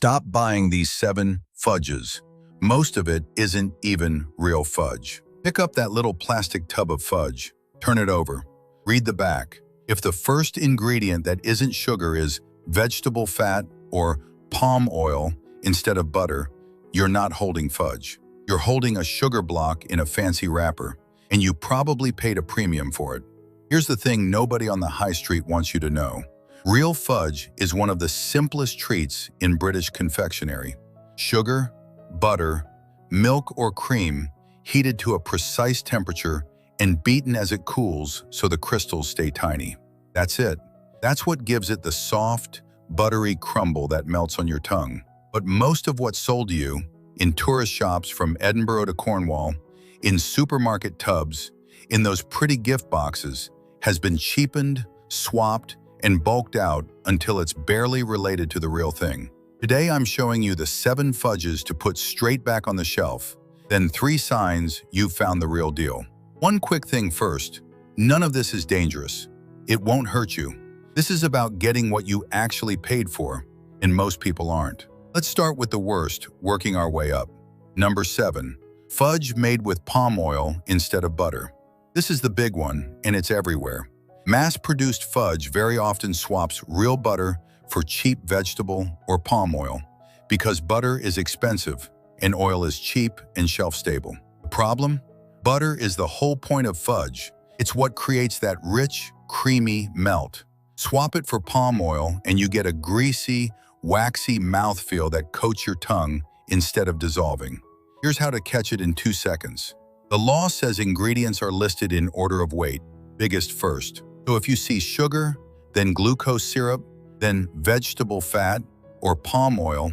Stop buying these 7 fudges. Most of it isn't even real fudge. Pick up that little plastic tub of fudge. Turn it over. Read the back. If the first ingredient that isn't sugar is vegetable fat or palm oil instead of butter, you're not holding fudge. You're holding a sugar block in a fancy wrapper, and you probably paid a premium for it. Here's the thing nobody on the high street wants you to know. Real fudge is one of the simplest treats in British confectionery. Sugar, butter, milk or cream heated to a precise temperature and beaten as it cools so the crystals stay tiny. That's it. That's what gives it the soft, buttery crumble that melts on your tongue. But most of what's sold to you, in tourist shops from Edinburgh to Cornwall, in supermarket tubs, in those pretty gift boxes, has been cheapened, swapped, and bulked out until it's barely related to the real thing. Today I'm showing you the 7 fudges to put straight back on the shelf, then 3 signs you've found the real deal. One quick thing first, none of this is dangerous. It won't hurt you. This is about getting what you actually paid for, and most people aren't. Let's start with the worst, working our way up. Number 7, fudge made with palm oil instead of butter. This is the big one, and it's everywhere. Mass-produced fudge very often swaps real butter for cheap vegetable or palm oil because butter is expensive and oil is cheap and shelf-stable. The problem? Butter is the whole point of fudge. It's what creates that rich, creamy melt. Swap it for palm oil and you get a greasy, waxy mouthfeel that coats your tongue instead of dissolving. Here's how to catch it in 2 seconds. The law says ingredients are listed in order of weight, biggest first. So if you see sugar, then glucose syrup, then vegetable fat or palm oil,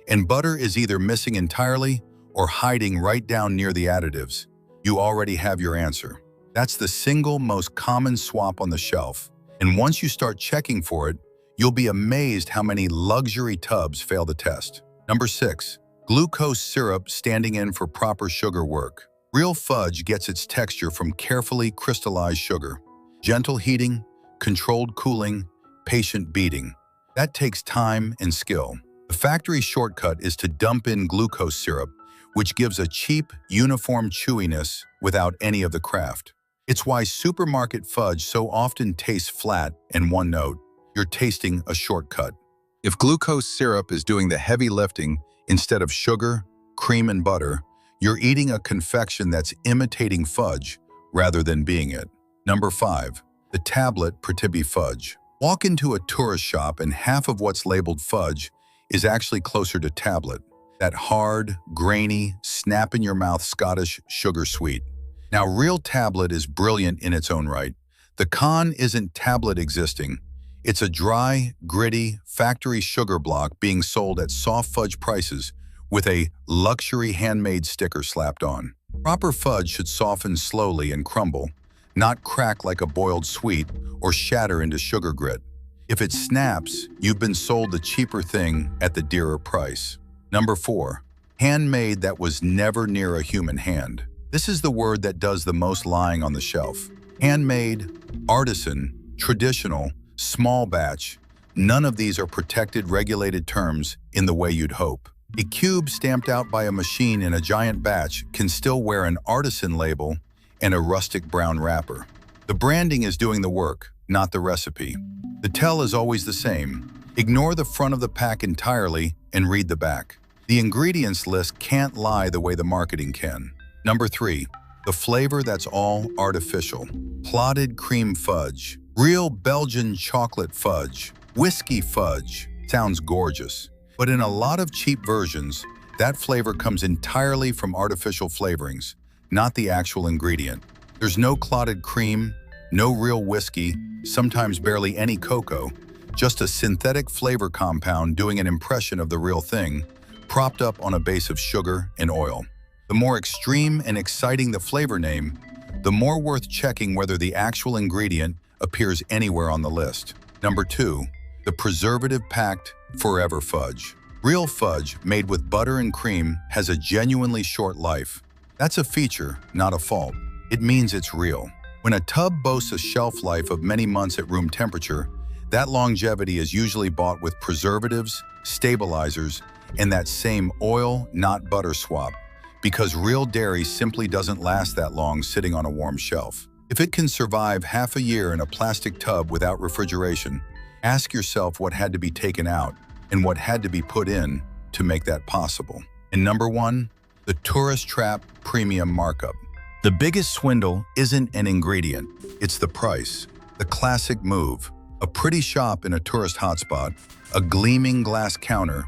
and butter is either missing entirely or hiding right down near the additives, you already have your answer. That's the single most common swap on the shelf. And once you start checking for it, you'll be amazed how many luxury tubs fail the test. Number 6, glucose syrup standing in for proper sugar work. Real fudge gets its texture from carefully crystallized sugar. Gentle heating, controlled cooling, patient beating. That takes time and skill. The factory shortcut is to dump in glucose syrup, which gives a cheap, uniform chewiness without any of the craft. It's why supermarket fudge so often tastes flat and one note. You're tasting a shortcut. If glucose syrup is doing the heavy lifting instead of sugar, cream, and butter, you're eating a confection that's imitating fudge rather than being it. Number 5, the tablet Pratibbi fudge. Walk into a tourist shop and half of what's labeled fudge is actually closer to tablet. That hard, grainy, snap-in-your-mouth Scottish sugar sweet. Now, real tablet is brilliant in its own right. The con isn't tablet existing. It's a dry, gritty, factory sugar block being sold at soft fudge prices with a luxury handmade sticker slapped on. Proper fudge should soften slowly and crumble, not crack like a boiled sweet or shatter into sugar grit. If it snaps, you've been sold the cheaper thing at the dearer price. Number 4, handmade that was never near a human hand. This is the word that does the most lying on the shelf. Handmade, artisan, traditional, small batch, none of these are protected, regulated terms in the way you'd hope. A cube stamped out by a machine in a giant batch can still wear an artisan label and a rustic brown wrapper. The branding is doing the work, not the recipe. The tell is always the same. Ignore the front of the pack entirely and read the back. The ingredients list can't lie the way the marketing can. Number 3, the flavor that's all artificial. Clotted cream fudge. Real Belgian chocolate fudge. Whiskey fudge. Sounds gorgeous. But in a lot of cheap versions, that flavor comes entirely from artificial flavorings, not the actual ingredient. There's no clotted cream, no real whiskey, sometimes barely any cocoa, just a synthetic flavor compound doing an impression of the real thing, propped up on a base of sugar and oil. The more extreme and exciting the flavor name, the more worth checking whether the actual ingredient appears anywhere on the list. Number 2, the preservative-packed forever fudge. Real fudge made with butter and cream has a genuinely short life. That's a feature, not a fault. It means it's real. When a tub boasts a shelf life of many months at room temperature, that longevity is usually bought with preservatives, stabilizers, and that same oil, not butter swap, because real dairy simply doesn't last that long sitting on a warm shelf. If it can survive half a year in a plastic tub without refrigeration, ask yourself what had to be taken out and what had to be put in to make that possible. And number one, the tourist trap premium markup. The biggest swindle isn't an ingredient, it's the price. The classic move: a pretty shop in a tourist hotspot, a gleaming glass counter,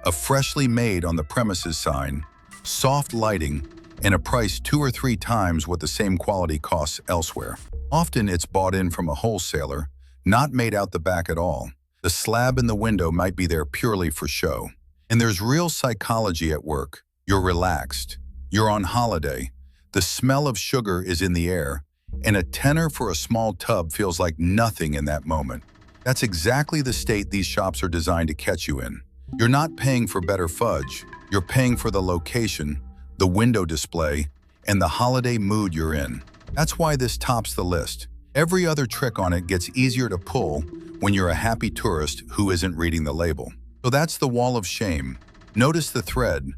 a freshly made on the premises sign, soft lighting, and a price 2 or 3 times what the same quality costs elsewhere. Often it's bought in from a wholesaler, not made out the back at all. The slab in the window might be there purely for show. And there's real psychology at work. You're relaxed. You're on holiday. The smell of sugar is in the air, and a tenner for a small tub feels like nothing in that moment. That's exactly the state these shops are designed to catch you in. You're not paying for better fudge. You're paying for the location, the window display, and the holiday mood you're in. That's why this tops the list. Every other trick on it gets easier to pull when you're a happy tourist who isn't reading the label. So that's the wall of shame. Notice the thread: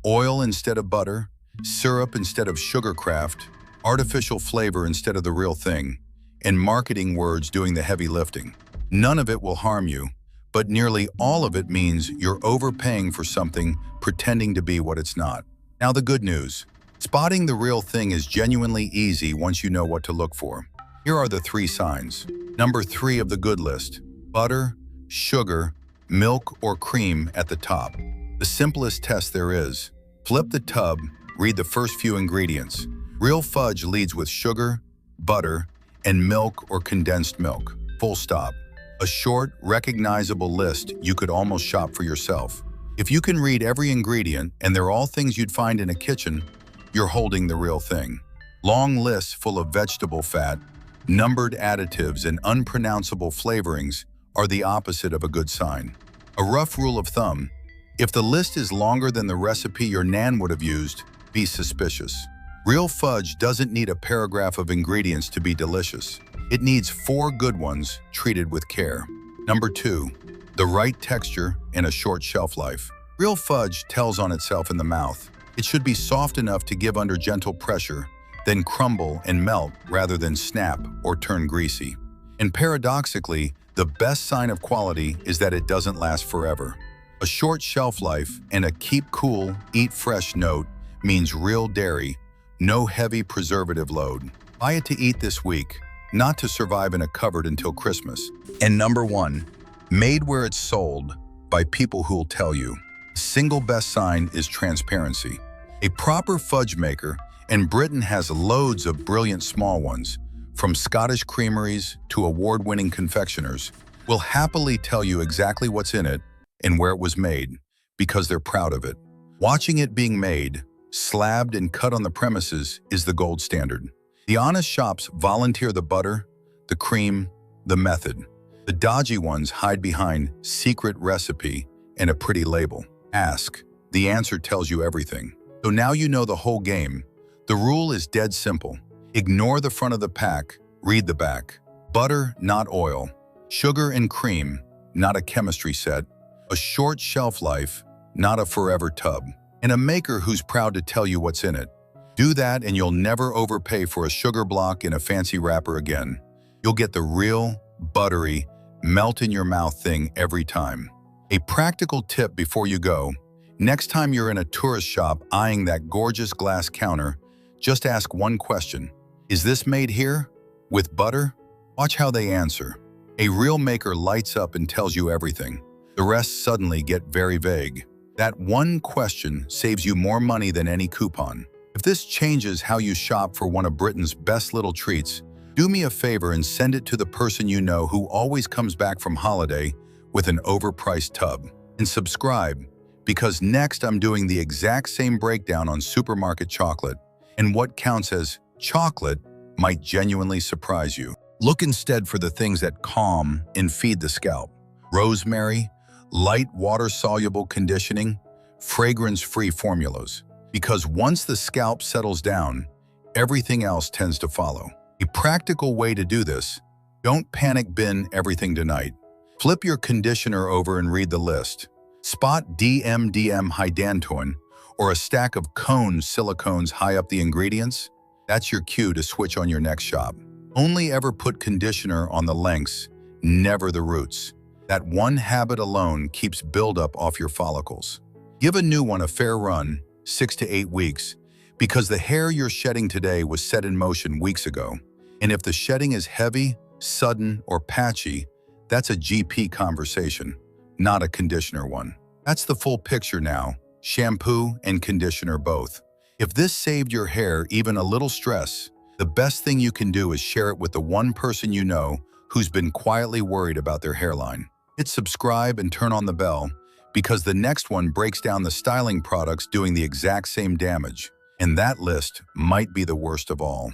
oil instead of butter, syrup instead of sugar craft, artificial flavor instead of the real thing, and marketing words doing the heavy lifting. None of it will harm you, but nearly all of it means you're overpaying for something pretending to be what it's not. Now the good news: spotting the real thing is genuinely easy once you know what to look for. Here are the 3 signs. Number 3 of the good list: butter, sugar, milk, or cream at the top. The simplest test there is. Flip the tub, read the first few ingredients. Real fudge leads with sugar, butter, and milk or condensed milk. Full stop. A short, recognizable list you could almost shop for yourself. If you can read every ingredient and they're all things you'd find in a kitchen, you're holding the real thing. Long lists full of vegetable fat, numbered additives, and unpronounceable flavorings are the opposite of a good sign. A rough rule of thumb: if the list is longer than the recipe your nan would have used, be suspicious. Real fudge doesn't need a paragraph of ingredients to be delicious. It needs 4 good ones treated with care. Number 2, the right texture and a short shelf life. Real fudge tells on itself in the mouth. It should be soft enough to give under gentle pressure, then crumble and melt rather than snap or turn greasy. And paradoxically, the best sign of quality is that it doesn't last forever. A short shelf life and a keep cool, eat fresh note means real dairy, no heavy preservative load. Buy it to eat this week, not to survive in a cupboard until Christmas. And number 1, made where it's sold by people who'll tell you. The single best sign is transparency. A proper fudge maker, and Britain has loads of brilliant small ones, from Scottish creameries to award-winning confectioners, will happily tell you exactly what's in it and where it was made, because they're proud of it. Watching it being made, slabbed and cut on the premises is the gold standard. The honest shops volunteer the butter, the cream, the method. The dodgy ones hide behind secret recipe and a pretty label. Ask. The answer tells you everything. So now you know the whole game. The rule is dead simple. Ignore the front of the pack, read the back. Butter, not oil. Sugar and cream, not a chemistry set. A short shelf life, not a forever tub. And a maker who's proud to tell you what's in it. Do that and you'll never overpay for a sugar block in a fancy wrapper again. You'll get the real, buttery, melt-in-your-mouth thing every time. A practical tip before you go: next time you're in a tourist shop eyeing that gorgeous glass counter, just ask one question. Is this made here? With butter? Watch how they answer. A real maker lights up and tells you everything. The rest suddenly get very vague. That one question saves you more money than any coupon. If this changes how you shop for one of Britain's best little treats, do me a favor and send it to the person you know who always comes back from holiday with an overpriced tub. And subscribe, because next I'm doing the exact same breakdown on supermarket chocolate, and what counts as chocolate might genuinely surprise you. Look instead for the things that calm and feed the scalp. Rosemary, light water-soluble conditioning, fragrance-free formulas. Because once the scalp settles down, everything else tends to follow. A practical way to do this: don't panic bin everything tonight. Flip your conditioner over and read the list. Spot DMDM hydantoin or a stack of cone silicones high up the ingredients? That's your cue to switch on your next shop. Only ever put conditioner on the lengths, never the roots. That one habit alone keeps buildup off your follicles. Give a new one a fair run, 6 to 8 weeks, because the hair you're shedding today was set in motion weeks ago. And if the shedding is heavy, sudden, or patchy, that's a GP conversation, not a conditioner one. That's the full picture now, shampoo and conditioner both. If this saved your hair even a little stress, the best thing you can do is share it with the one person you know who's been quietly worried about their hairline. Hit subscribe and turn on the bell, because the next one breaks down the styling products doing the exact same damage, and that list might be the worst of all.